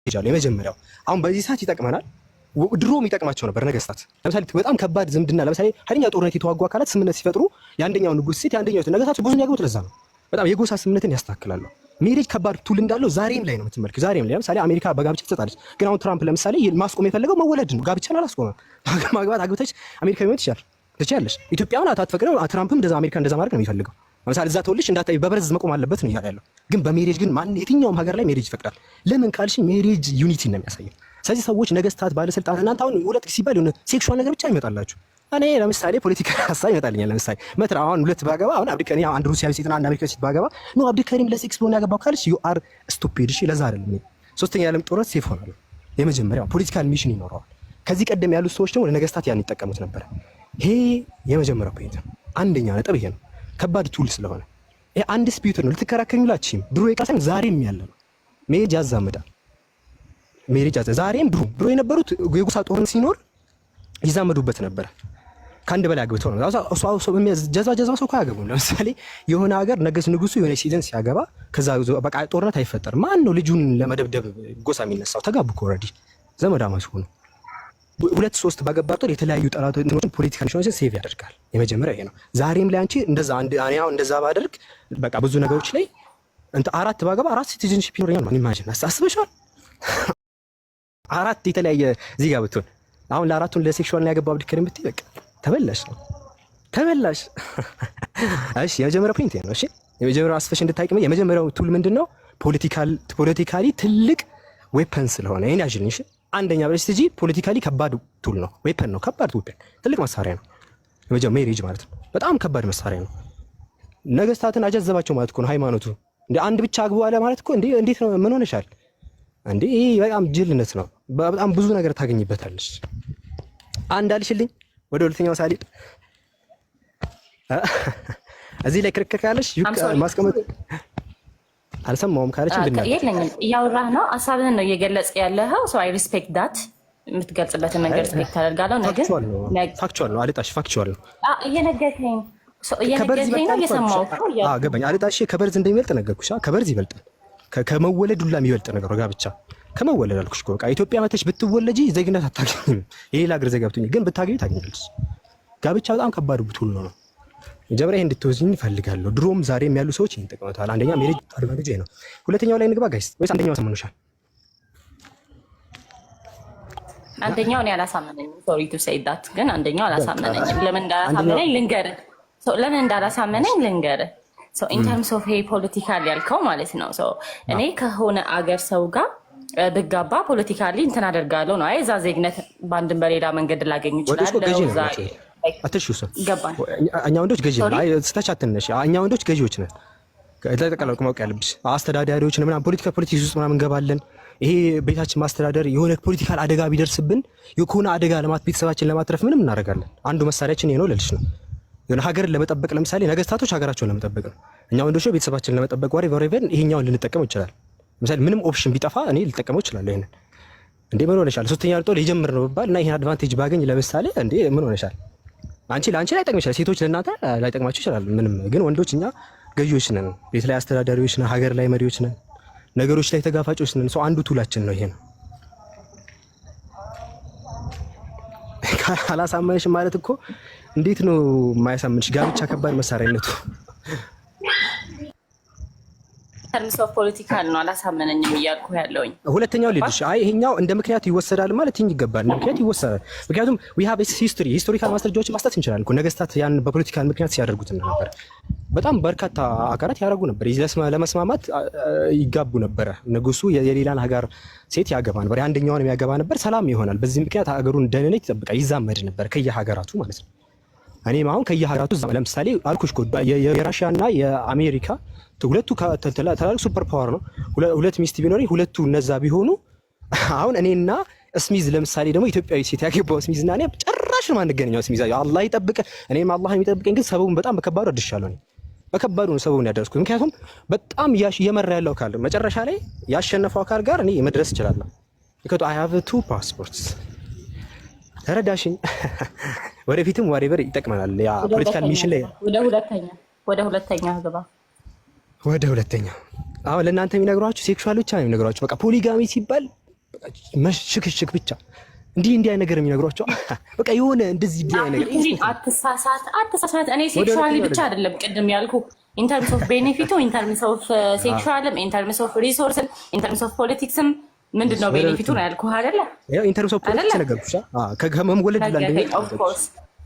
ይጃሉ የመጀመሪያው አሁን በዚህ ሰዓት ይጠቅመናል። ድሮም ይጠቅማቸው ነበር ነገስታት። ለምሳሌ በጣም ከባድ ዝምድና ለምሳሌ ኃይለኛ ጦርነት የተዋጉ አካላት ስምምነት ሲፈጥሩ የአንደኛው ንጉስ ሴት የአንደኛው ነገስታቸው ብዙ ያገቡት ለዛ ነው። በጣም የጎሳ ስምምነትን ያስተካክላሉ። ሜሬጅ ከባድ ቱል እንዳለው ዛሬም ላይ ነው የምትመልክ። ዛሬም ላይ ለምሳሌ አሜሪካ በጋብቻ ትሰጣለች። ግን አሁን ትራምፕ ለምሳሌ ማስቆም የፈለገው መወለድ ነው። ጋብቻን አላስቆመም። ማግባት አግብተሽ አሜሪካ ሊሆን ይችላል ትችያለሽ። ኢትዮጵያውን አትፈቅደው። ትራምፕም እንደዛ አሜሪካ እንደዛ ማድረግ ነው የሚፈልገው። ለምሳሌ እዛ ተወልሽ እንዳታይ በበረዝ መቆም አለበት ነው ያለው። ግን በሜሬጅ ግን ማን የትኛውም ሀገር ላይ ሜሬጅ ይፈቅዳል። ለምን ካልሽ ሜሬጅ ዩኒቲ ነው የሚያሳየው። ስለዚህ ሰዎች ነገስታት፣ ባለስልጣናት እናንተ አሁን ሁለት ሲባል የሆነ ሴክሹዋል ነገር ብቻ ይመጣላችሁ። እኔ ለምሳሌ ፖለቲካ ሀሳብ ይመጣልኛል። ለምሳሌ መትራ አሁን ሁለት ባገባ አሁን አብዱከሪም አንድ ሩሲያዊ ሴትና አንድ አሜሪካዊ ሴት ባገባ ነው አብዱከሪም ለሴክስ ብሎ ያገባው ካልሽ ዩ አር ስቱፒድ። እሺ ለዛ አይደለም። ሶስተኛ ዓለም ጦርነት ሴፍ ሆናል። የመጀመሪያው ፖለቲካል ሚሽን ይኖረዋል። ከዚህ ቀደም ያሉት ሰዎች ደግሞ ለነገስታት ያን ይጠቀሙት ነበር። ይሄ የመጀመሪያው ፖይንት ነው። አንደኛ ነጥብ ይሄ ነው። ከባድ ቱል ስለሆነ ይሄ አንድ ስፒሪት ነው። ልትከራከሩላችሁም ድሮ የቃሰን ዛሬም ያለ ነው። ሜሬጅ ያዛምዳል። ሜሬጅ ዛሬም ድሮ የነበሩት የጎሳ ጦርነት ሲኖር ይዛመዱበት ነበር። ከአንድ በላይ አግብተው ነው እሱ ጀዝባ ሰው እኮ አያገቡም። ለምሳሌ የሆነ ሀገር ንጉሱ የሆነ ሲዝን ሲያገባ ከዛ በቃ ጦርነት አይፈጠርም። ማን ነው ልጁን ለመደብደብ ጎሳ የሚነሳው? ተጋቡ እኮ ኦልሬዲ ዘመዳማች ሆኑ። ሁለት ሶስት ባገባ ጦር የተለያዩ ጠላቶችን ፖለቲካል ኢንሹራንስ ሴቭ ያደርጋል። የመጀመሪያው ይሄ ነው። ዛሬም ላይ አንቺ እንደዛ ያው እንደዛ ባደርግ በቃ ብዙ ነገሮች ላይ አራት ባገባ አራት ሲቲዝንሺፕ ይኖረኛል። ማን ኢማጂን አስበሻል? አራት የተለያየ ዜጋ ብትሆን አሁን ለአራቱን ለሴክሹዋል ነው ያገባው አብዱከሪም ብትይ በቃ ተበላሽ። እሺ የመጀመሪያው ፖይንት ነው። እሺ የመጀመሪያው አስፈሽ እንድታቂም የመጀመሪያው ቱል ምንድነው? ፖለቲካሊ ትልቅ ዌፐን ስለሆነ ይሄን ያጅልኝ። እሺ አንደኛ በስተጂ ፖለቲካሊ ከባድ ቱል ነው። ዌፐን ነው። ከባድ ዌፐን ትልቅ መሳሪያ ነው። የመጀመሪያው ሜሬጅ ማለት ነው። በጣም ከባድ መሳሪያ ነው። ነገስታትን አጀዘባቸው ማለት እኮ ነው ሃይማኖቱ። እንደ አንድ ብቻ አግቡ አለ ማለት እኮ እንዴት ነው? ምን ሆነሻል እንዴ? ይሄ በጣም ጅልነት ነው። በጣም ብዙ ነገር ታገኝበታለሽ። አንድ አልሽልኝ ወደ ሁለተኛው ሳሊ እዚህ ላይ ክርክር ካለሽ ማስቀመጥ አልሰማውም ካለች እንግዲህ የለኝም። እያወራህ ነው፣ ሀሳብህን ነው እየገለጽ ያለኸው። ሶ አይ ሪስፔክት ዳት የምትገልጽበትን መንገድ ሪስፔክት አደርጋለሁ። ነገር ፋክቹዋል ነው አልጣሽ፣ ፋክቹዋል ነው እየነገርከኝ ነው እየሰማሁ ነው። ገባኝ አልጣሽ። ከበርዝ እንደሚበልጥ ነገርኩሽ። ከበርዝ ይበልጣል። ከመወለድ ሁላ የሚበልጥ ነገር ጋብቻ ከመወለድ አልኩሽ እኮ በቃ ኢትዮጵያ መተሽ ብትወለጂ ዜግነት አታገኝም። የሌላ ሀገር ዜጋ ብትሆኚ ግን ብታገኝ ታገኛለሽ። ጋብቻ በጣም ከባድ ቡቱል ነው። መጀመሪያ ይሄን እንድትወዚኝ እፈልጋለሁ። ድሮም ዛሬም ያሉ ሰዎች ይሄን ተቀምጠዋል። አንደኛ ሜሬጅ አድቫንቴጅ ነው። ሁለተኛው ላይ እንግባ ጋይስ፣ ወይስ አንደኛው ሰምኑሻል? አንደኛው እኔ አላሳመነኝም። ሶሪ ቱ ሴይ ዳት ግን አንደኛው አላሳመነኝም። ለምን እንዳላሳመነኝ ልንገርህ። ለምን እንዳላሳመነኝ ልንገርህ። ሶ ኢን ተርምስ ኦፍ ሄ ፖለቲካል ያልከው ማለት ነው። ሶ እኔ ከሆነ አገር ሰው ጋር ብጋባ ፖለቲካሊ እንትን አደርጋለሁ ነው። አይ እዛ ዜግነት በአንድም በሌላ መንገድ ላገኝ ይችላል። አትሽውስ እኛ ወንዶች ገዢ ነን። አይ ስተቻትነሽ እኛ ወንዶች ገዢዎች ነን። ለተቀላልኩ ማውቅ ያለብሽ አስተዳዳሪዎች ነን ምናምን ፖለቲክስ ውስጥ ምናምን እንገባለን። ይሄ ቤታችን ማስተዳደር የሆነ ፖለቲካል አደጋ ቢደርስብን የሆነ አደጋ ቤተሰባችን ለማትረፍ ምንም እናደርጋለን። አንዱ መሳሪያችን ይሄ ነው ልልሽ ነው። የሆነ ሀገርን ለመጠበቅ ለምሳሌ ነገስታቶች ሀገራቸውን ለመጠበቅ ነው። እኛ ወንዶች ቤተሰባችንን ለመጠበቅ ወሬቨር ይሄኛውን ልንጠቀመው ይችላል። ለምሳሌ ምንም ኦፕሽን ቢጠፋ እኔ ልጠቀመው እችላለሁ። ይሄንን እንዴ ምን ሆነሻል? ሶስተኛ ጦር ሊጀምር ነው ባል እና ይሄን አድቫንቴጅ ባገኝ ለምሳሌ እንዴ ምን ሆነሻል? ለአንቺ ላይጠቅም ይችላል። ሴቶች ለእናንተ ላይጠቅማችሁ ይችላል። ምንም ግን ወንዶች እኛ ገዢዎች ነን። ቤት ላይ አስተዳዳሪዎች ነን። ሀገር ላይ መሪዎች ነን። ነገሮች ላይ ተጋፋጮች ነን። ሰው አንዱ ቱላችን ነው ይሄ ነው። አላሳመንሽ ማለት እኮ እንዴት ነው የማያሳምንሽ? ጋብቻ ከባድ መሳሪያነቱ ተርምስ ኦፍ ፖለቲካል ነው። አላሳመነኝም እያልኩ ያለውኝ ሁለተኛው ልጅ አይ ይሄኛው እንደ ምክንያት ይወሰዳል ማለት ይገባል። እንደ ምክንያት ይወሰዳል። ምክንያቱም we have ሂስቶሪካል ማስረጃዎችን ማስጣት እንችላለን እኮ ነገስታት ያን በፖለቲካል ምክንያት ሲያደርጉት ነበር። በጣም በርካታ ሀገራት ያደርጉ ነበር። ለመስማማት ይጋቡ ነበር። ንጉሱ የሌላን ሀገር ሴት ያገባ ነበር። የአንደኛውን ያገባ ነበር። ሰላም ይሆናል። በዚህ ምክንያት ሀገሩን ደህንነት ይጠብቃል። ይዛመድ ነበር ከየሀገራቱ ማለት ነው። እኔም አሁን ከየሀገራቱ ለምሳሌ አልኩሽ እኮ የራሽያና የአሜሪካ ሁለቱ ተላልቅ ሱፐር ፓወር ነው። ሁለት ሚስት ቢኖርኝ ሁለቱ እነዛ ቢሆኑ አሁን እኔና እስሚዝ ለምሳሌ ደግሞ ኢትዮጵያዊ ሴት ያገባው እስሚዝና እኔ ጭራሽ ነው ማንገናኛው። እስሚዝ አላህ ይጠብቀን፣ እኔም አላህ የሚጠብቀኝ። ግን ሰበቡን በጣም በከባዱ አድርሻለሁ። እኔ በከባዱ ነው ሰበቡን ያደረስኩት። ምክንያቱም በጣም እየመራ ያለው አካል መጨረሻ ላይ ያሸነፈው አካል ጋር እኔ መድረስ እችላለሁ። because I have two passports ተረዳሽኝ? ወደፊትም ዋሬቨር ይጠቅመናል። ያ ፖለቲካል ሚሽን ላይ ወደ ሁለተኛ ግባ። ወደ ሁለተኛ አሁን ለእናንተ የሚነግሯችሁ ሴክሹዋል ብቻ ነው የሚነግሯችሁ። በቃ ፖሊጋሚ ሲባል ሽክሽክ ብቻ እንዲህ አይነት ነገር የሚነግሯቸው በቃ የሆነ እንደዚህ ነገር አትሳሳት። እኔ ሴክሹዋሊ ብቻ አይደለም ቅድም ያልኩ ኢን ተርምስ ኦፍ ቤኔፊቱ ኢን ተርምስ ኦፍ ሴክሹዋልም ኢን ተርምስ ኦፍ ሪሶርስም ኢን ተርምስ ኦፍ ፖለቲክስም ምንድነው ቤኔፊቱ ነው ያልኩ አይደለ? ያው ኢን ተርምስ ኦፍ ፖለቲክስ ነገርኩሽ ከመወለድ ይላል።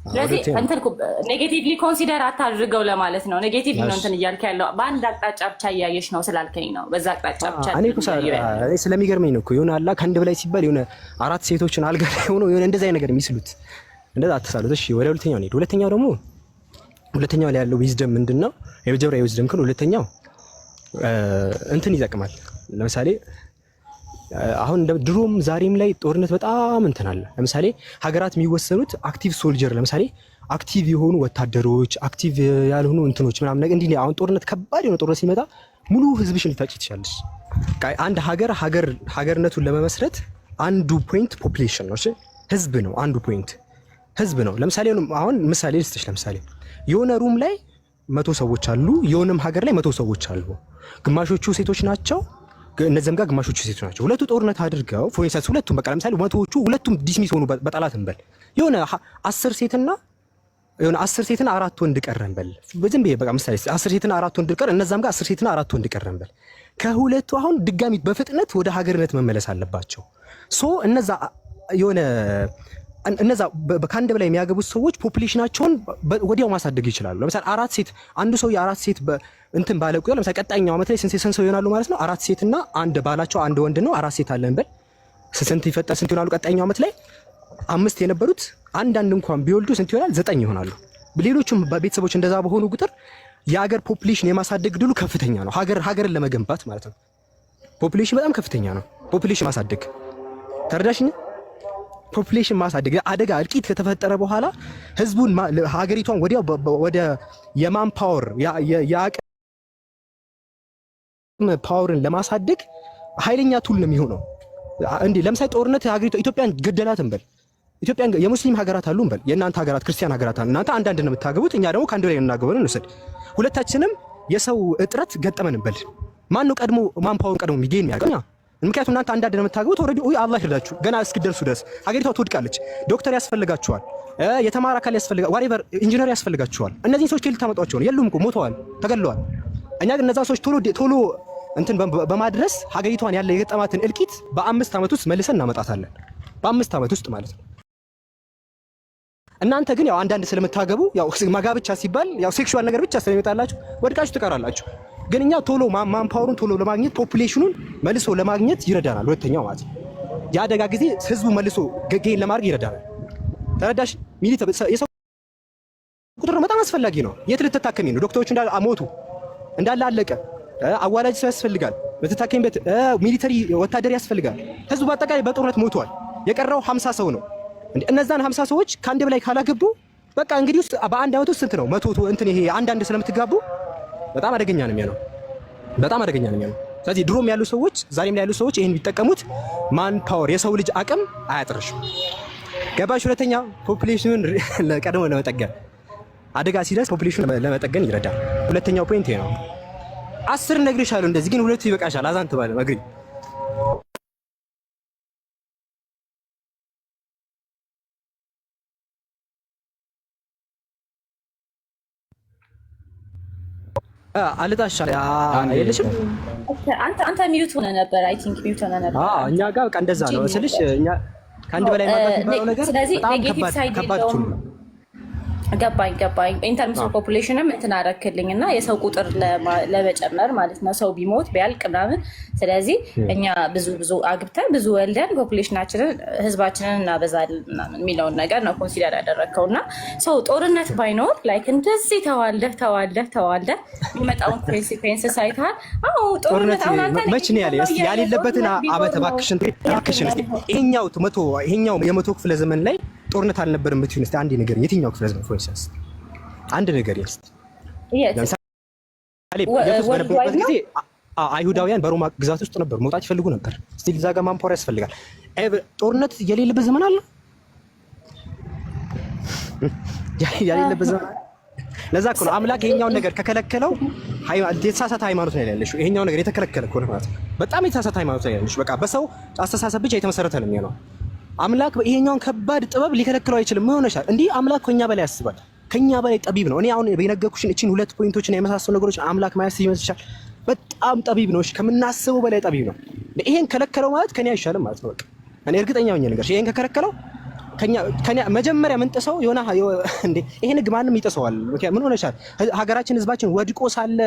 ስለዚህ እንትን ኔጌቲቭሊ ኮንሲደር አታድርገው ለማለት ነው። ኔጌቲቭ ነው እንትን እያልክ ያለው በአንድ አቅጣጫ ብቻ እያየሽ ነው ስላልከኝ ነው። በዛ አቅጣጫ ብቻ እኔ ስለሚገርመኝ ነው እኮ የሆነ አላ ከአንድ በላይ ሲባል የሆነ 4 ሴቶችን አልጋ ላይ ሆነው የሆነ እንደዛ ነገር የሚስሉት እንደዛ አትሳሉት። እሺ ወደ ሁለተኛው እንሂድ። ሁለተኛው ላይ ያለው ዊዝደም ምንድነው? የመጀመሪያው ዊዝደም ግን ሁለተኛው እንትን ይጠቅማል። ለምሳሌ አሁን ድሮም ዛሬም ላይ ጦርነት በጣም እንትን አለ። ለምሳሌ ሀገራት የሚወሰኑት አክቲቭ ሶልጀር፣ ለምሳሌ አክቲቭ የሆኑ ወታደሮች፣ አክቲቭ ያልሆኑ እንትኖች ምናምን ነገር እንዲህ አሁን ጦርነት ከባድ የሆነ ጦርነት ሲመጣ ሙሉ ህዝብሽን ልታጭ ትችላለሽ። አንድ ሀገርነቱን ለመመስረት አንዱ ፖይንት ፖፑሌሽን ነው። እሺ ህዝብ ነው አንዱ ፖይንት ህዝብ ነው። ለምሳሌ አሁን ምሳሌ ልስጥሽ። ለምሳሌ የሆነ ሩም ላይ 100 ሰዎች አሉ፣ የሆነም ሀገር ላይ 100 ሰዎች አሉ። ግማሾቹ ሴቶች ናቸው፣ እነዚህም ጋር ግማሾቹ ሴቶች ናቸው። ሁለቱ ጦርነት አድርገው ፎር ኢንስታንስ ሁለቱም በቃ ለምሳሌ መቶዎቹ ሁለቱም ዲስሚስ ሆኑ በጠላት እንበል። የሆነ 10 ሴትና 4 ወንድ ቀረ እንበል። በዝም ብዬ በቃ ምሳሌ 10 ሴትና 4 ወንድ ቀረ፣ እነዛም ጋር 10 ሴትና 4 ወንድ ቀረ እንበል። ከሁለቱ አሁን ድጋሚ በፍጥነት ወደ ሀገርነት መመለስ አለባቸው። ሶ እነዛ ከአንድ በላይ የሚያገቡት ሰዎች ፖፑሌሽናቸውን ወዲያው ማሳደግ ይችላሉ። ለምሳሌ 4 ሴት አንዱ ሰው የ4 ሴት እንትን ባለ ቁጥር ለምሳሌ ቀጣኛው ዓመት ላይ ስንት ሰው ይሆናሉ ማለት ነው? 4 ሴትና አንድ ባላቸው አንድ ወንድ ነው። 4 ሴት አለን በል ስንት ይፈጠር ስንት ይሆናሉ? ቀጣኛው ዓመት ላይ 5 የነበሩት አንድ እንኳን ቢወልዱ ስንት ይሆናል? 9 ይሆናሉ። ሌሎችም ቤተሰቦች እንደዛ በሆኑ ቁጥር የሀገር ፖፑሌሽን የማሳደግ ድሉ ከፍተኛ ነው። ሀገርን ለመገንባት ማለት ነው። ፖፑሌሽን በጣም ከፍተኛ ነው። ፖፑሌሽን ማሳደግ ተረዳሽኝ? ፖፑሌሽን ማሳደግ አደጋ እልቂት ከተፈጠረ በኋላ ህዝቡን ሀገሪቷን ወዲያው ወደ የማን ፓወር የአቅም ፓወርን ለማሳደግ ኃይለኛ ቱል ነው የሚሆነው። እንዴ ለምሳሌ ጦርነት ሀገሪቷ ኢትዮጵያን ገደላት እንበል። ኢትዮጵያን የሙስሊም ሀገራት አሉ እንበል። የእናንተ ሀገራት ክርስቲያን ሀገራት አሉ። እናንተ አንዳንድ ነው የምታገቡት፣ እኛ ደግሞ ከአንድ ላይ እናገበን እንውሰድ። ሁለታችንም የሰው እጥረት ገጠመን እንበል። ማን ነው ቀድሞ ማን ፓወርን ቀድሞ የሚገኝ ያገኛ? ምክንያቱም እናንተ አንዳንድ ነው የምታገቡት። ኦልሬዲ አላህ ይርዳችሁ ገና እስክደርሱ ድረስ ሀገሪቷ ትወድቃለች። ዶክተር ያስፈልጋችኋል፣ የተማረ አካል ያስፈልጋችኋል፣ ዋሬቨር ኢንጂነር ያስፈልጋችኋል። እነዚህን ሰዎች ከየት ታመጧቸው ነው? የሉም እኮ ሞተዋል፣ ተገለዋል። እኛ ግን እነዛ ሰዎች ቶሎ እንትን በማድረስ ሀገሪቷን ያለ የገጠማትን እልቂት በ5 ዓመት ውስጥ መልሰን እናመጣታለን። በ5 ዓመት ውስጥ ማለት ነው። እናንተ ግን ያው አንዳንድ ስለምታገቡ ያው ማጋብቻ ሲባል ያው ሴክሹዋል ነገር ብቻ ስለሚመጣላችሁ ወድቃችሁ ትቀራላችሁ። ግን እኛ ቶሎ ማን ፓወሩን ቶሎ ለማግኘት ፖፑሌሽኑን መልሶ ለማግኘት ይረዳናል። ሁለተኛው ማለት የአደጋ ጊዜ ህዝቡ መልሶ ገጌን ለማድረግ ይረዳናል። ተረዳሽ? የሰው ቁጥር በጣም አስፈላጊ ነው። የት ልትታከሚ ነው? ዶክተሮች እንዳለ ሞቱ፣ እንዳለ አለቀ። አዋላጅ ሰው ያስፈልጋል። ልትታከሚበት ሚሊተሪ ወታደር ያስፈልጋል። ህዝቡ በአጠቃላይ በጦርነት ሞቷል። የቀረው 50 ሰው ነው። እነዛን 50 ሰዎች ከአንድ በላይ ካላገቡ በቃ እንግዲህ ውስጥ በአንድ ዓመት ውስጥ ስንት ነው? 100 እንትን ይሄ አንዳንድ ስለምትጋቡ በጣም አደገኛ ነው የሚሆነው። በጣም አደገኛ ነው የሚሆነው። ስለዚህ ድሮም ያሉ ሰዎች ዛሬም ላይ ያሉ ሰዎች ይሄን ቢጠቀሙት ማን ፓወር የሰው ልጅ አቅም አያጥርሽም። ገባሽ? ሁለተኛ ፖፑሌሽኑን ቀድሞ ለመጠገን አደጋ ሲደርስ ፖፑሌሽኑን ለመጠገን ይረዳል። ሁለተኛው ፖይንት ይሄ ነው። 10 ነግሬሻለሁ እንደዚህ ግን ሁለቱ ይበቃሻል። አዛንት ባለ መግሪ አልጣሻ አይልሽም። አንተ ሚዩት ሆነ ነበር። አይ ቲንክ ሚዩት ሆነ ነበር። እኛ ጋር በቃ እንደዛ ነው ስልሽ እኛ ከአንድ በላይ ማግባት የሚባለው ነገር በጣም ከባድ ነው። ገባኝ። ኢንተርምስ ኦፍ ፖፑሌሽንም እንትን አደረክልኝ እና የሰው ቁጥር ለመጨመር ማለት ነው። ሰው ቢሞት ቢያልቅ ምናምን። ስለዚህ እኛ ብዙ አግብተን ብዙ ወልደን ፖፑሌሽናችንን ህዝባችንን እናበዛለን ምናምን የሚለውን ነገር ነው ኮንሲደር ያደረግከው እና ሰው ጦርነት ባይኖር ላይክ እንደዚህ ተዋልደህ የሚመጣውን ኮንሲኩዌንስ ሳይታል። አዎ ጦርነት አሁን አንተ መች ነው ያሌለበትን አመት እባክሽን ይሄኛው የመቶ ክፍለ ዘመን ላይ ጦርነት አልነበረም ብትይኝ እስቲ አንድ ነገር የትኛው ክፍለ ዘመን ፎርሰስ አንድ ነገር ይስ በነበረበት ጊዜ አይሁዳውያን በሮማ ግዛት ውስጥ ነበሩ። መውጣት ይፈልጉ ነበር። እስቲ እዛ ጋር ማንፖር ያስፈልጋል። ጦርነት የሌለበት ዘመን አለ ያሌለበት ዘመን። ለዛ እኮ ነው አምላክ ይሄኛውን ነገር ከከለከለው የተሳሳተ ሃይማኖት ነው ያለሽ። ይሄኛው ነገር የተከለከለ እኮ ነው ማለት ነው። በጣም የተሳሳተ ሃይማኖት ነው ያለሽ። በቃ በሰው አስተሳሰብ ብቻ የተመሰረተ ነው የሚሆነው። አምላክ ይሄኛውን ከባድ ጥበብ ሊከለክለው አይችልም። ምን ሆነሻል? እንዲህ አምላክ ከኛ በላይ ያስባል፣ ከኛ በላይ ጠቢብ ነው። እኔ አሁን የነገርኩሽን እቺን ሁለት ፖይንቶችን የመሳሰሉ ነገሮች አምላክ ማያስብ ይመስልሻል? በጣም ጠቢብ ነው። እሺ ከምናስበው በላይ ጠቢብ ነው። ይሄን ከለከለው ማለት ከኛ አይሻልም ማለት ነው። በቃ እኔ እርግጠኛ ነኝ ነገር ይሄን ከከለከለው ከኛ መጀመሪያ ምን ጥሰው የሆነ እንዴ ይሄን ህግ ማንም ይጥሰዋል። ምን ሆነሻል? ሀገራችን ህዝባችን ወድቆ ሳለ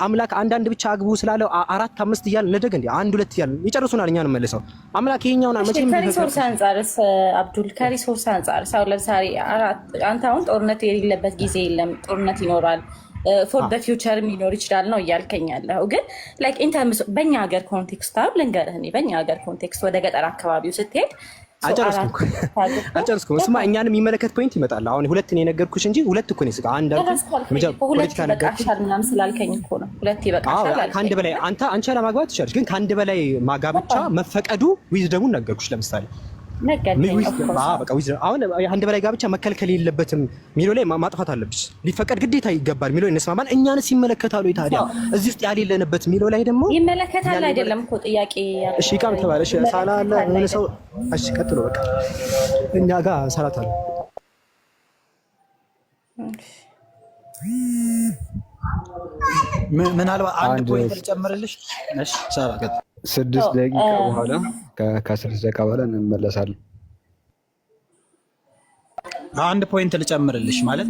አምላክ አንዳንድ ብቻ አግቡ ስላለው 4 5 እያልን እንደገ እንዴ 1 2 እያልን ይጨርሱናል። እኛን መልሰው አምላክ ይሄኛውን መቼም ከሪሶርስ አንፃርስ አብዱል ከሪሶርስ አንፃር ሰው ለምሳሌ አንተ አሁን ጦርነት የሌለበት ጊዜ የለም። ጦርነት ይኖራል ፎር ዘ ፊውቸር ሊኖር ይችላል ነው እያልከኝ ያለው። ግን ላይክ ኢንተርምስ በእኛ ሀገር ኮንቴክስት አሁን ልንገርህ፣ እኔ በእኛ ሀገር ኮንቴክስት ወደ ገጠር አካባቢው ስትሄድ አጨርስኩም ስማ፣ እኛን የሚመለከት ፖይንት ይመጣል። አሁን ሁለት ነው የነገርኩሽ እንጂ ሁለት እኮ ነው ስጋ አንድ ፖለቲካ ነገርኩሽ ምናምን ስላልከኝ እኮ ነው። ሁለት ይበቃሻል። ከአንድ በላይ አንቺ ለማግባት ትችላለሽ፣ ግን ከአንድ በላይ ማጋብቻ መፈቀዱ ዊዝደሙን ነገርኩሽ። ለምሳሌ አሁን አንድ በላይ ጋብቻ መከልከል የለበትም ሚለው ላይ ማጥፋት አለብሽ። ሊፈቀድ ግዴታ ይገባል ሚለው እንስማማን። እኛንስ ይመለከታሉ ታዲያ እዚህ ውስጥ ያሌለንበት ሚለው ላይ ደግሞ ይመለከታል አይደለም እኮ ጥያቄ ያለው። እሺ ቃም ተባለሽ ሳላለ ምን ሰው እሺ ቀጥሎ በቃ እኛ ጋር ሰላት አለ። ምናልባት አንድ ፖይንት ልጨምርልሽ። እሺ ሰራ 6 ደቂቃ በኋላ ከ10 ደቂቃ በኋላ እንመለሳለን። አንድ ፖይንት ልጨምርልሽ ማለት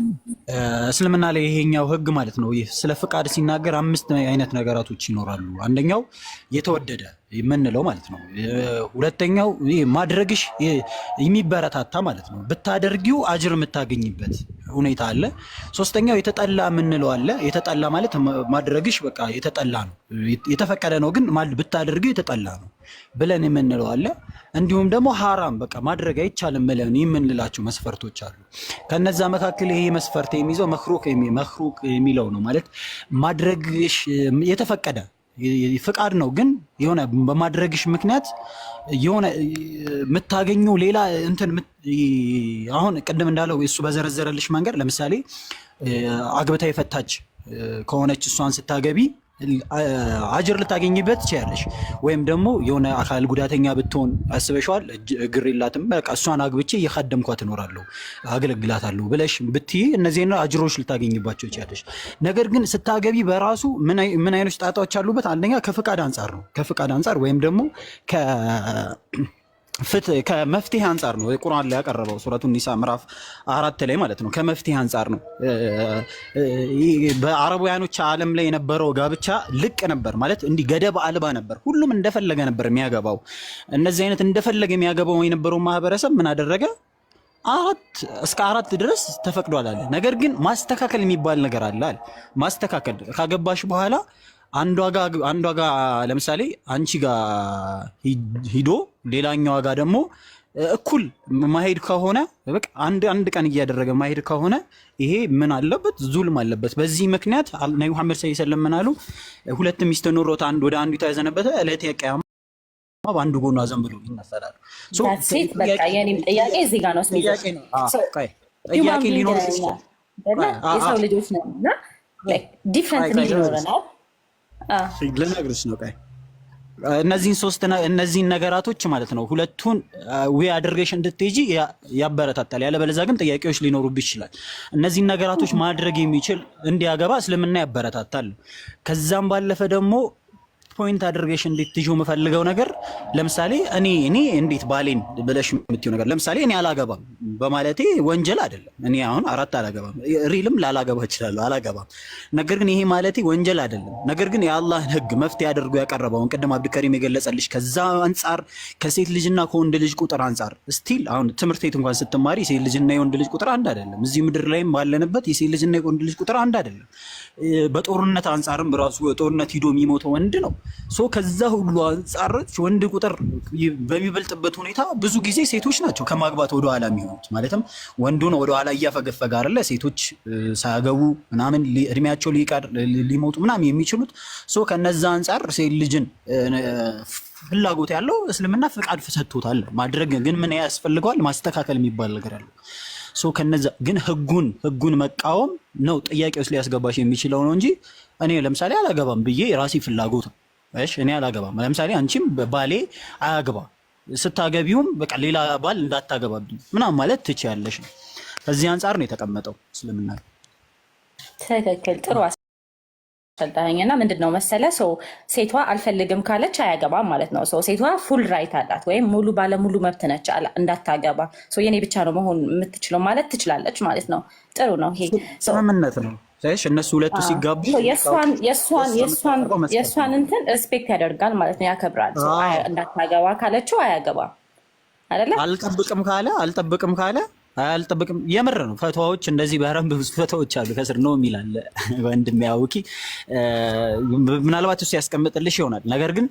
እስልምና ላይ ይሄኛው ህግ ማለት ነው ስለ ፍቃድ ሲናገር 5 አይነት ነገራቶች ይኖራሉ። አንደኛው የተወደደ የምንለው ማለት ነው። ሁለተኛው ማድረግሽ የሚበረታታ ማለት ነው፣ ብታደርጊው አጅር የምታገኝበት ሁኔታ አለ። ሶስተኛው የተጠላ የምንለው አለ። የተጠላ ማለት ማድረግሽ በቃ የተጠላ ነው፣ የተፈቀደ ነው ግን ብታደርጊው የተጠላ ነው ብለን የምንለው አለ። እንዲሁም ደግሞ ሐራም በቃ ማድረግ አይቻልም ብለን የምንላቸው መስፈርቶች አሉ። ከነዛ መካከል ይሄ መስፈርት የሚይዘው መክሩክ የሚለው ነው ማለት ማድረግሽ የተፈቀደ ፍቃድ ነው ግን የሆነ በማድረግሽ ምክንያት የሆነ የምታገኘው ሌላ እንትን አሁን ቅድም እንዳለው እሱ በዘረዘረልሽ መንገድ ለምሳሌ አግብታ የፈታች ከሆነች እሷን ስታገቢ አጅር ልታገኝበት ትችያለሽ። ወይም ደግሞ የሆነ አካል ጉዳተኛ ብትሆን አስበሽዋል፣ እግር የላትም በቃ እሷን አግብቼ እየካደምኳት እኖራለሁ አገለግላታለሁ ብለሽ ብትይ እነዚህን አጅሮች ልታገኝባቸው ትችያለሽ። ነገር ግን ስታገቢ በራሱ ምን አይነት ጣጣዎች አሉበት? አንደኛ ከፍቃድ አንጻር ነው። ከፍቃድ አንጻር ወይም ደግሞ ከመፍትሄ አንጻር ነው። ቁርአን ላይ ያቀረበው ሱረቱ ኒሳ ምዕራፍ 4 ላይ ማለት ነው። ከመፍትሄ አንጻር ነው። በአረባውያኖች ዓለም ላይ የነበረው ጋብቻ ልቅ ነበር ማለት እንዲህ ገደብ አልባ ነበር። ሁሉም እንደፈለገ ነበር የሚያገባው። እነዚህ አይነት እንደፈለገ የሚያገባው የነበረው ማህበረሰብ ምን አደረገ? 4 ድረስ ተፈቅዷል አለ። ነገር ግን ማስተካከል የሚባል ነገር አለ። ማስተካከል ካገባሽ በኋላ አንዷ ጋር ለምሳሌ አንቺ ጋር ሂዶ ሌላኛዋ ጋር ደግሞ እኩል ማሄድ ከሆነ በቃ አንድ ቀን እያደረገ ማሄድ ከሆነ ይሄ ምን አለበት? ዙልም አለበት። በዚህ ምክንያት ነብዩ መሐመድ ሰለላሁ ዐለይሂ ወሰለም ምን አሉ? 2 ሚስት ኖሮት ወደ አንዱ የተያዘነበተ እለተ ቂያማ በአንዱ ጎኑ አዘን ብሎ ይነሳላል። በቃ የኔም ጥያቄ እዚህ ጋር ነው። ጥያቄ ሊኖር ይችላል። የሰው ልጆች ነን እና ዲፍረንት ይኖረናል። ልነግርሽ ነው። እነዚህን ነገራቶች ማለት ነው ሁለቱን ወይ አድርገሽ እንድትሄጂ ያበረታታል። ያለበለዚያ ግን ጥያቄዎች ሊኖሩብሽ ይችላል። እነዚህን ነገራቶች ማድረግ የሚችል እንዲያገባ እስልምና ያበረታታል። ከዛም ባለፈ ደግሞ ፖይንት አድርገሽ እንድትይው የምፈልገው ነገር ለምሳሌ እኔ እንዴት ባሌን ብለሽ የምትይው ነገር ለምሳሌ እኔ አላገባም በማለቴ ወንጀል አይደለም። እኔ አሁን 4 አላገባም፣ ሪልም ላላገባ እችላለሁ፣ አላገባም። ነገር ግን ይሄ ማለቴ ወንጀል አይደለም። ነገር ግን የአላህን ህግ መፍትሄ አድርጎ ያቀረበውን ቅድም አብዱልከሪም የገለጸልሽ ከዛ አንጻር ከሴት ልጅና ከወንድ ልጅ ቁጥር አንጻር ስቲል አሁን ትምህርት ቤት እንኳን ስትማሪ የሴት ልጅና የወንድ ልጅ ቁጥር አንድ አይደለም። እዚህ ምድር ላይም ባለንበት የሴት ልጅና የወንድ ልጅ ቁጥር አንድ አይደለም። በጦርነት አንጻርም በራሱ ጦርነት ሂዶ የሚሞተው ወንድ ነው። ከዛ ሁሉ አንጻር ወንድ ቁጥር በሚበልጥበት ሁኔታ ብዙ ጊዜ ሴቶች ናቸው ከማግባት ወደ ኋላ የሚሆኑት። ማለትም ወንዱ ነው ወደ ኋላ እያፈገፈገ አይደለ ሴቶች ሳያገቡ ምናምን እድሜያቸው ሊሞቱ ምናምን የሚችሉት። ከነዛ አንጻር ሴት ልጅን ፍላጎት ያለው እስልምና ፍቃድ ሰጥቶታል። ማድረግ ግን ምን ያስፈልገዋል? ማስተካከል የሚባል ነገር አለ። ከነዛ ግን ህጉን መቃወም ነው ጥያቄ ውስጥ ሊያስገባሽ የሚችለው ነው እንጂ እኔ ለምሳሌ አላገባም ብዬ የራሴ ፍላጎት ነው። እሺ እኔ አላገባም። ለምሳሌ አንቺም ባሌ አያገባ ስታገቢውም በቃ ሌላ ባል እንዳታገባብኝ ምናምን ማለት ትችያለሽ ነው። ከዚህ አንጻር ነው የተቀመጠው እስልምና። ትክክል። ጥሩ አሰልጣኝና ምንድነው መሰለ ሴቷ አልፈልግም ካለች አያገባም ማለት ነው። ሴቷ ፉል ራይት አላት ወይም ሙሉ ባለሙሉ መብት ነች እንዳታገባ። የኔ ብቻ ነው መሆን የምትችለው ማለት ትችላለች ማለት ነው። ጥሩ ነው። ይሄ ስምምነት ነው። እነሱ ሁለቱ ሲጋቡ የእሷን እንትን ሪስፔክት ያደርጋል ማለት ነው፣ ያከብራል። እንዳታገባ ካለችው አያገባም አይደለ? አልጠብቅም ካለ አልጠብቅም። የምር ነው። ፈትዋዎች እንደዚህ በረም ብዙ ፈትዋዎች አሉ። ከስር ነው የሚላል ወንድም ያውቂ ምናልባት እሱ ያስቀምጥልሽ ይሆናል። ነገር ግን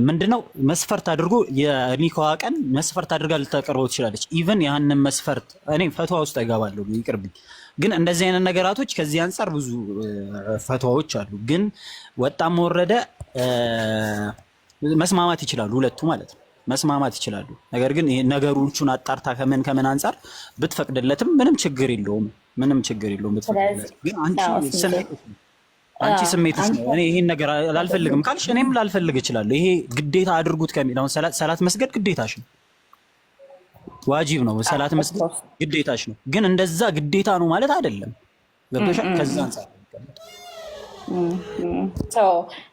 ምንድነው መስፈርት አድርጎ የኒካዋ ቀን መስፈርት አድርጋ ልታቀርበው ትችላለች። ኢቭን ያንን መስፈርት እኔ ፈትዋ ውስጥ አይገባለሁ ይቅርብኝ። ግን እንደዚህ አይነት ነገራቶች ከዚህ አንጻር ብዙ ፈትዋዎች አሉ። ግን ወጣም ወረደ መስማማት ይችላሉ ሁለቱ ማለት ነው። መስማማት ይችላሉ። ነገር ግን ነገሮቹን አጣርታ ከምን አንጻር ብትፈቅድለትም ምንም ችግር የለውም ብትፈቅድለት። ግን አንቺ ስሜትሽ ነው። እኔ ይሄን ነገር ላልፈልግም ካልሽ እኔም ላልፈልግ እችላለሁ። ይሄ ግዴታ አድርጉት ከሚለው ሰላት መስገድ ግዴታሽ ነው፣ ዋጂብ ነው። ሰላት መስገድ ግዴታሽ ነው። ግን እንደዛ ግዴታ ነው ማለት አይደለም። ገብቶሻል? ከዛ አንጻር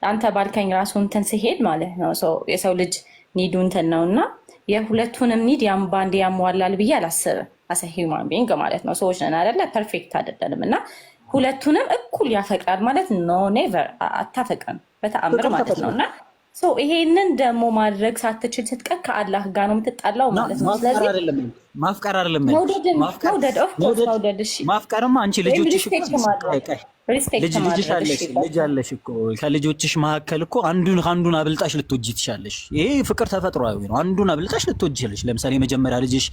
አንተ ባልከኝ ራሱ እንትን ሲሄድ ማለት ነው የሰው ልጅ ኒዱ እንትን ነው እና የሁለቱንም ኒድ ባንዴ ያሟላል ብዬ አላስብም። አሰ ሂውማን ቢንግ ማለት ነው ሰዎች ነን አይደለ? ፐርፌክት አይደለንም እና ሁለቱንም እኩል ያፈቅራል ማለት ነው። ኔቨር አታፈቅርም በተአምር ማለት ነው። እና ይሄንን ደግሞ ማድረግ ሳትችል ስትቀር ከአላህ ጋር ነው የምትጣላው ማለት ነው። ስለዚህ ማፍቀር አይደለም ማፍቀርማ አንቺ ልጆችሽ ልጅ አለሽ እኮ ከልጆችሽ መካከል እኮ አንዱን አብልጣሽ ልትወጂ ትችላለሽ። ይሄ ፍቅር ተፈጥሯዊ ነው። አንዱን አብልጣሽ ልትወጂ ትችላለሽ። ለምሳሌ የመጀመሪያ ልጅሽ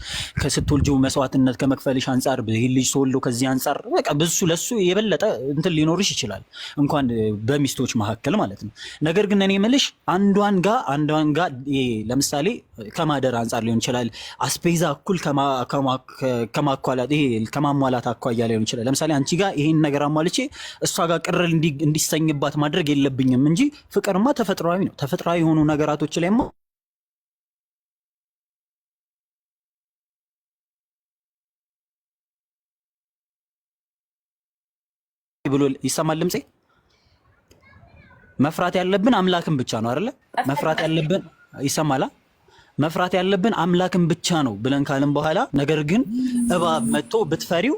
ስትወልጂው መስዋዕትነት ከመክፈልሽ አንጻር ይሄ ልጅ ሰውለው ከዚህ አንጻር በቃ ብዙ ለሱ የበለጠ እንትን ሊኖርሽ ይችላል እንኳን በሚስቶች መካከል ማለት ነው። ነገር ግን እኔ የምልሽ አንዷን ጋር ለምሳሌ ከማደር አንጻር ሊሆን ይችላል። አስፔዛ እኩል ከማሟላት አኳያ ሊሆን ይችላል። ለምሳሌ አንቺ ጋር ይሄን ነገር አሟልቼ እሷ ጋር ቅር እንዲሰኝባት ማድረግ የለብኝም እንጂ ፍቅርማ ተፈጥሯዊ ነው። ተፈጥሯዊ የሆኑ ነገራቶች ላይማ ብሎ ይሰማል ድምጼ። መፍራት ያለብን አምላክን ብቻ ነው አይደለ? መፍራት ያለብን ይሰማላ? መፍራት ያለብን አምላክን ብቻ ነው ብለን ካልን በኋላ ነገር ግን እባብ መጥቶ ብትፈሪው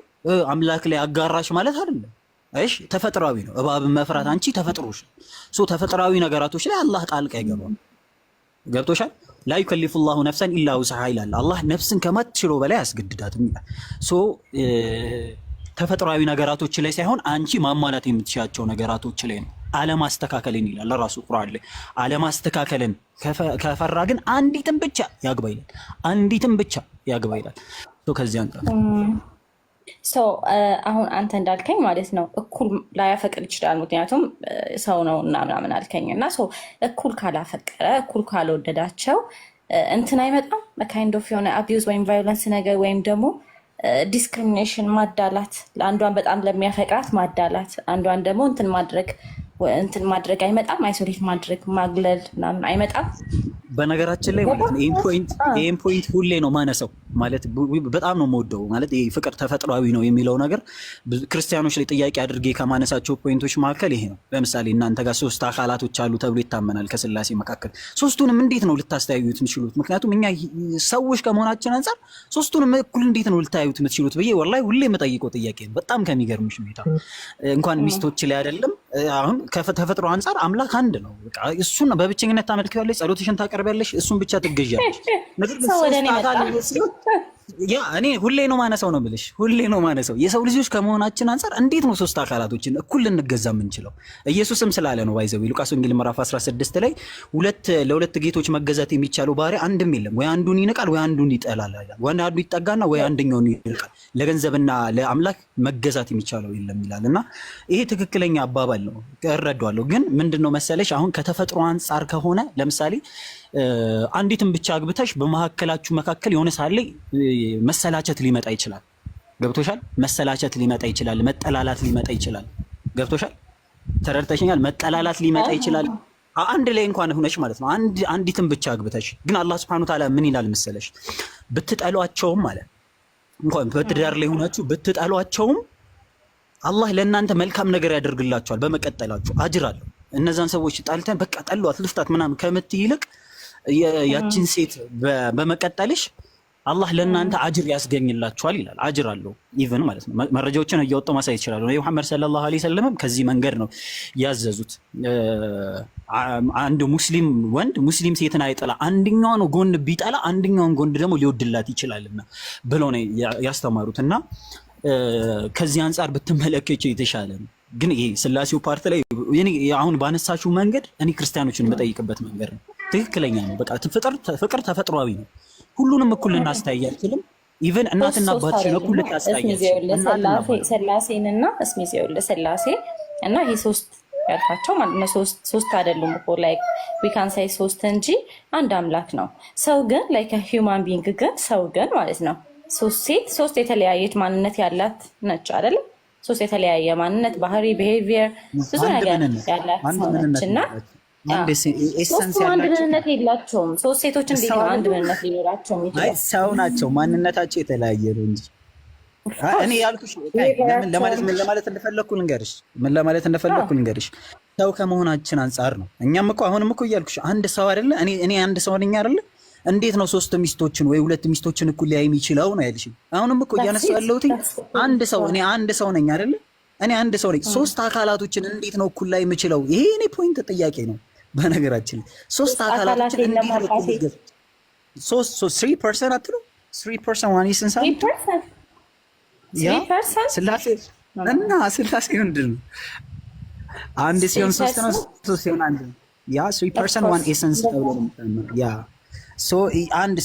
አምላክ ላይ አጋራሽ ማለት አይደለም። እሺ ተፈጥሯዊ ነው። እባብን መፍራት አንቺ ተፈጥሮሽ ነው። ተፈጥሯዊ ነገራቶች ላይ አላህ ጣልቃ ይገባል። ገብቶሻል? ላ ዩከሊፉ ላሁ ነፍሰን ኢላ ውስዐሃ ይላል። አላህ ነፍስን ከማትችለው በላይ አስገድዳትም ይላል። ተፈጥሯዊ ነገራቶች ላይ ሳይሆን አንቺ ማሟላት የምትሻቸው ነገራቶች ላይ ነው። አለማስተካከልን ይላል ለራሱ ቁርአን ላይ። አለማስተካከልን ከፈራ ግን አንዲትን ብቻ ያግባ ይላል። አንዲትን ብቻ ያግባ ይላል። ከዚህ አንጻር አሁን አንተ እንዳልከኝ ማለት ነው እኩል ላያፈቅር ይችላል። ምክንያቱም ሰው ነው እና ምናምን አልከኝ እና እኩል ካላፈቀረ እኩል ካልወደዳቸው እንትን አይመጣም ካይንድ ኦፍ የሆነ አቢዩዝ ወይም ቫዮለንስ ነገር ወይም ደግሞ ዲስክሪሚኔሽን ማዳላት፣ ለአንዷን በጣም ለሚያፈቅራት ማዳላት፣ አንዷን ደግሞ እንትን ማድረግ አይመጣም። አይሶሌት ማድረግ ማግለል ምናምን አይመጣም። በነገራችን ላይ ማለት ነው ይሄን ፖይንት ሁሌ ነው ማነሳው። ማለት በጣም ነው የምወደው ማለት ይሄ ፍቅር ተፈጥሯዊ ነው የሚለው ነገር ክርስቲያኖች ላይ ጥያቄ አድርጌ ከማነሳቸው ፖይንቶች መካከል ይሄ ነው። ለምሳሌ እናንተ ጋር 3 አካላቶች አሉ ተብሎ ይታመናል ከስላሴ መካከል። ሶስቱንም እንዴት ነው ልታስተያዩት የምትችሉት? ምክንያቱም እኛ ሰዎች ከመሆናችን አንፃር ሶስቱንም እኩል እንዴት ነው ልታዩት የምትችሉት ብዬ ወላሂ ሁሌ የምጠይቀው ጥያቄ ነው። በጣም ከሚገርምሽ ሁኔታ እንኳን ሚስቶች ላይ አይደለም አሁን ከተፈጥሮ አንፃር አምላክ አንድ ነው። በቃ እሱን በብቸኝነት ታመልኪዋለሽ፣ ጸሎትሽን ታቀርቢያለሽ፣ እሱን ብቻ ትገዣለሽ። ነገር ግን ያ እኔ ሁሌ ነው ማነሳው ነው ብለሽ ሁሌ ነው ማነሳው። የሰው ልጆች ከመሆናችን አንፃር እንዴት ነው 3 አካላቶችን እኩል ልንገዛ የምንችለው? ኢየሱስም ስላለ ነው ባይዘው ሉቃስ ወንጌል ምዕራፍ 16 ላይ ለሁለት ጌቶች መገዛት የሚቻለው ባሪያ አንድም የለም። ወይ አንዱን ይንቃል ወይ አንዱን ይጠላል። ወይ አንዱ ይጠጋና ወይ አንደኛውን ይንቃል። ለገንዘብና ለአምላክ መገዛት የሚቻለው የለም ይላልና ይሄ ትክክለኛ አባባል ነው፣ እረዳዋለሁ። ግን ምንድነው መሰለሽ አሁን ከተፈጥሮ አንፃር ከሆነ ለምሳሌ አንዲትን ብቻ አግብተሽ በመካከላችሁ መካከል የሆነ ሳለ መሰላቸት ሊመጣ ይችላል። ገብቶሻል? መሰላቸት ሊመጣ ይችላል። መጠላላት ሊመጣ ይችላል። ገብቶሻል? ተረድተሽኛል? መጠላላት ሊመጣ ይችላል። አንድ ላይ እንኳን ሆነሽ ማለት ነው። አንዲትን ብቻ አግብተሽ ግን አላህ Subhanahu Wa Ta'ala ምን ይላል መሰለሽ? ብትጠሏቸውም ማለት እንኳን በትዳር ላይ ሆናችሁ ብትጠሏቸውም አላህ ለእናንተ መልካም ነገር ያደርግላችኋል። በመቀጠላችሁ አጅር አለው። እነዛን ሰዎች ጣልተን በቃ ጠሏት ልፍታት ምናምን ከምትይ ይልቅ ያቺን ሴት በመቀጠልሽ አላህ ለእናንተ አጅር ያስገኝላችኋል ይላል። አጅር አለው ኢቭን ማለት ነው። መረጃዎችን እያወጣሁ ማሳየት ይችላል። ነብዩ መሐመድ ሰለላሁ ዐለይሂ ወሰለም ከዚህ መንገድ ነው ያዘዙት። አንድ ሙስሊም ወንድ ሙስሊም ሴትን አይጠላ፣ አንደኛውን ጎን ቢጠላ አንደኛውን ጎን ደግሞ ሊወድላት ይችላልና ብለው ነው ያስተማሩት። እና ከዚህ አንፃር ብትመለከች የተሻለ ነው። ግን ይሄ ስላሴው ፓርት ላይ አሁን ባነሳሽው መንገድ እኔ ክርስቲያኖችን የምጠይቅበት መንገድ ነው። ትክክለኛ ነው። በቃ ፍቅር ተፈጥሯዊ ነው። ሁሉንም እኩል ልናስተያይ አይችልም። ኢቨን እናትና አባትሽን እኩል ልታስተያይ ስላሴንና ስላሴ እና ይሄ ሶስት ያልካቸው ማለት ነው። ሶስት አይደሉም እኮ ላይክ ዊ ካን ሳይ ሶስት እንጂ አንድ አምላክ ነው። ሰው ግን ላይክ ሂውማን ቢንግ ግን ሰው ግን ማለት ነው ሶስት የተለያየች ማንነት ያላት ነች አይደል? ሶስት የተለያየ ማንነት፣ ባህሪ፣ ቢሄቪየር ብዙ ነገር ያላት ነች እና ሶስቱ አንድ ምንነት የላቸውም። ሶስት ሴቶች እንዴት ነው አንድ ምንነት ሊኖራቸው የሚችለው? ሰው ናቸው፣ ማንነታቸው የተለያየ ነው እንጂ እኔ ያልኩሽ ምን ለማለት እንደፈለኩ ልንገርሽ። ሰው ከመሆናችን አንጻር ነው። እኛም እኮ አሁንም እኮ እያልኩሽ አንድ ሰው አይደለ? እኔ አንድ ሰው ነኝ አይደለ? እንዴት ነው ሶስት ሚስቶችን ወይ ሁለት ሚስቶችን እኩል ሊያይ የሚችለው ነው ያልሽኝ? አሁንም እኮ እያነሳሁ ያለሁት አንድ ሰው ነኝ አይደለ? እኔ አንድ ሰው ነኝ። ሶስት አካላቶችን እንዴት ነው እኩል ላይ የምችለው? ይሄ እኔ ፖይንት ጥያቄ ነው። በነገራችን ሶስት አካላቶችን እንዴት ነው እኩል ይገዝ? 3% አትሉ? 3% ዋን ይስንሳ ያ ስላሴ እና ስላሴ ምንድን ነው? አንድ ሲሆን ሶስት ነው፣ ሶስት ሲሆን አንድ ነው። ያ 3% ዋን ኤሰንስ ተብሎ ነው የሚታመነው። ያ አንድ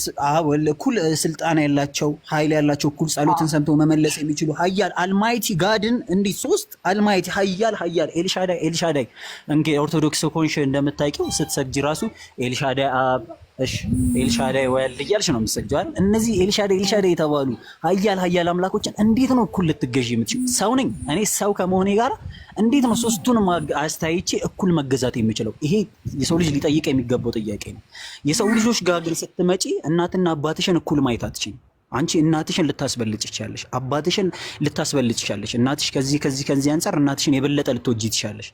እኩል ስልጣን ያላቸው ኃይል ያላቸው እኩል ጸሎትን ሰምተው መመለስ የሚችሉ ኃያል አልማይቲ ጋድን እንዲህ ሶስት አልማይቲ ኃያል ኤልሻዳይ እንግዲህ ኦርቶዶክስ ኮንሽ እንደምታውቂው ስትሰግጂ ራሱ ኤልሻዳይ አብ ኤልሻዳይ ወልድ እያልሽ ነው የምትሰግጂው አይደል? እነዚህ ኤልሻዳይ የተባሉ ኃያል አምላኮችን እንዴት ነው እኩል ልትገዢ የምትችይው? ሰው ነኝ እኔ ሰው ከመሆኔ ጋር እንዴት ነው ሶስቱንም አስተያይቼ እኩል መገዛት የምችለው? ይሄ የሰው ልጅ ሊጠይቅ የሚገባው ጥያቄ ነው። የሰው ልጆች ጋር ግን ስትመጪ እናትና አባትሽን እኩል ማየት አትችይም። አንቺ እናትሽን ልታስበልጭ ይቻለሽ፣ አባትሽን ልታስበልጭ ይቻለሽ። እናትሽ ከዚህ አንፃር እናትሽን የበለጠ ልትወጂ ትችላለሽ።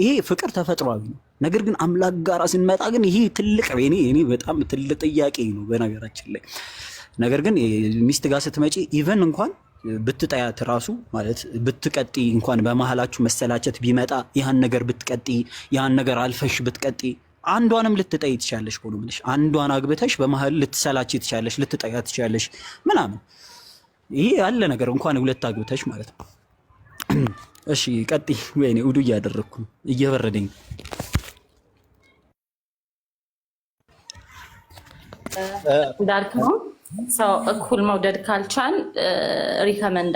ይሄ ፍቅር ተፈጥሯዊ ነው። ነገር ግን አምላክ ጋር ስንመጣ ግን ይሄ ትልቅ እኔ በጣም ትልቅ ጥያቄ ነው በነገራችን ላይ። ነገር ግን ሚስት ጋር ስትመጪ ኢቨን እንኳን ብትጠያት ራሱ ማለት ብትቀጢ እንኳን በመሃላችሁ መሰላቸት ቢመጣ ያን ነገር ብትቀጢ ያን ነገር አልፈሽ ብትቀጢ አንዷንም ልትጠይ ትችላለሽ። ሁሉ ምንሽ አንዷን አግብተሽ በመሃል ልትሰላች ትችላለሽ፣ ልትጠያት ትችላለሽ ምናምን። ይሄ ያለ ነገር እንኳን ሁለት አግብተሽ ማለት ነው። እሺ ቀጢ። ወይኔ ውዱ እያደረኩ እየበረደኝ እንዳልከው ሰው እኩል መውደድ ካልቻል ሪከመንድ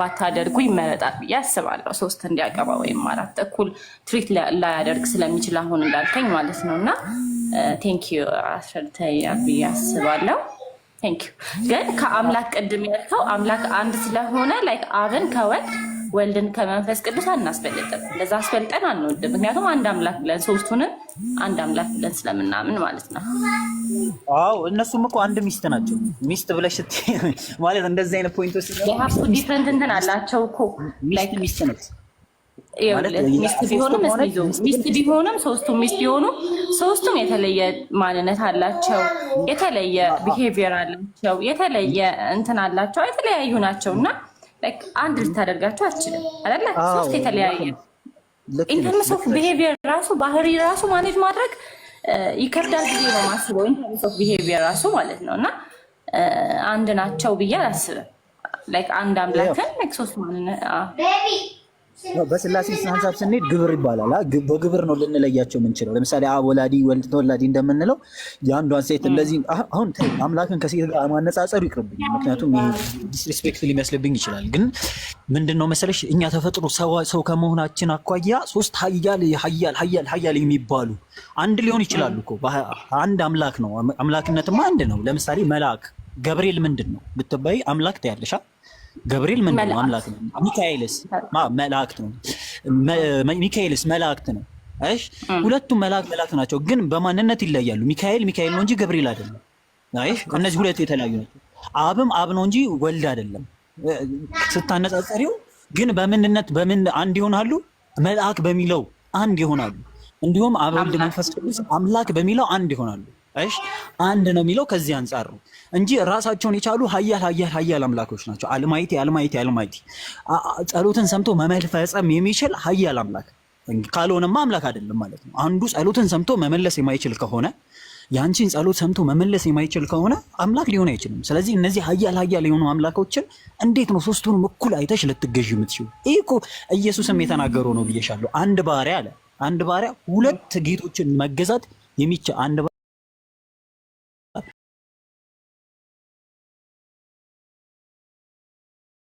ባታደርጉ ይመረጣል ብዬ አስባለሁ። ሶስት እንዲያገባ ወይም አራት እኩል ትሪት ላያደርግ ስለሚችል አሁን እንዳልከኝ ማለት ነው። እና ቴንኪዩ አስረድተኸኛል ብዬ አስባለሁ። ቴንኪዩ። ግን ከአምላክ ቅድም ያልከው አምላክ አንድ ስለሆነ ላይክ አብን ከወልድ ወልድን ከመንፈስ ቅዱስ አናስበልጥም። እንደዛ አስበልጠን አንወድም። ምክንያቱም አንድ አምላክ ብለን ሶስቱንም አንድ አምላክ ብለን ስለምናምን ማለት ነው። አዎ እነሱም እኮ አንድ ሚስት ናቸው። ሚስት ብለሽ ማለት እንደዚህ አይነት ፖይንቶች የሀብቱ ዲፍረንት እንትን አላቸው እኮ ሚስት ነች። ሚስት ቢሆንም ሶስቱም ሚስት ቢሆኑ ሶስቱም የተለየ ማንነት አላቸው፣ የተለየ ቢሄቪየር አላቸው፣ የተለየ እንትን አላቸው፣ የተለያዩ ናቸው እና አንድ ልታደርጋቸው አትችልም አይደለ? ሶስት የተለያየ ኢንተርምስ ኦፍ ቢሄቪየር ራሱ ባህሪ ራሱ ማኔጅ ማድረግ ይከብዳል ብዬ ነው የማስበው። ኢንተርምስ ኦፍ ቢሄቪየር ራሱ ማለት ነው እና አንድ ናቸው ብዬ አላስብም። አንድ አምላክን ሶስት ማንነት በስላሴ ሀሳብ ስንሄድ ግብር ይባላል። በግብር ነው ልንለያቸው የምንችለው። ለምሳሌ አብ ወላዲ ወልድ ተወላዲ እንደምንለው የአንዷን ሴት እንደዚህ አሁን አምላክን ከሴት ጋር ማነጻጸሩ ይቅርብኝ፣ ምክንያቱም ዲስሪስፔክት ሊመስልብኝ ይችላል። ግን ምንድነው መሰለሽ እኛ ተፈጥሮ ሰው ከመሆናችን አኳያ ሶስት ሀያል የሚባሉ አንድ ሊሆን ይችላሉ እኮ አንድ አምላክ ነው። አምላክነትማ አንድ ነው። ለምሳሌ መልአክ ገብርኤል ምንድን ነው ብትባይ አምላክ ታያለሻ። ገብርኤል ምንድን ነው? አምላክ ነው። ሚካኤልስ መላእክት ነው። ሚካኤልስ መላእክት ነው። እሺ ሁለቱም መላእክት ናቸው፣ ግን በማንነት ይለያሉ። ሚካኤል ነው እንጂ ገብርኤል አይደለም። አይሽ እነዚህ ሁለት የተለያዩ ናቸው። አብም አብ ነው እንጂ ወልድ አይደለም። ስታነጻጸሪው ግን በምንነት በምን አንድ ይሆናሉ? መልአክ በሚለው አንድ ይሆናሉ። እንዲሁም አብ ወልድ መንፈስ ቅዱስ አምላክ በሚለው አንድ ይሆናሉ። እሺ አንድ ነው የሚለው ከዚህ አንጻር ነው እንጂ ራሳቸውን የቻሉ ሀያል አምላኮች ናቸው። አልማይቲ ጸሎትን ሰምቶ መመልፈጽም የሚችል ሀያል አምላክ ካልሆነማ አምላክ አይደለም ማለት ነው። አንዱ ጸሎትን ሰምቶ መመለስ የማይችል ከሆነ ያንቺን ጸሎት ሰምቶ መመለስ የማይችል ከሆነ አምላክ ሊሆን አይችልም። ስለዚህ እነዚህ ሀያል የሆኑ አምላኮችን እንዴት ነው ሶስቱንም እኩል አይተሽ ልትገዢ የምትችይው? ይህ እኮ ኢየሱስም የተናገረው ነው ብዬሻለሁ። አንድ ባሪያ ሁለት ጌቶችን መገዛት የሚቻል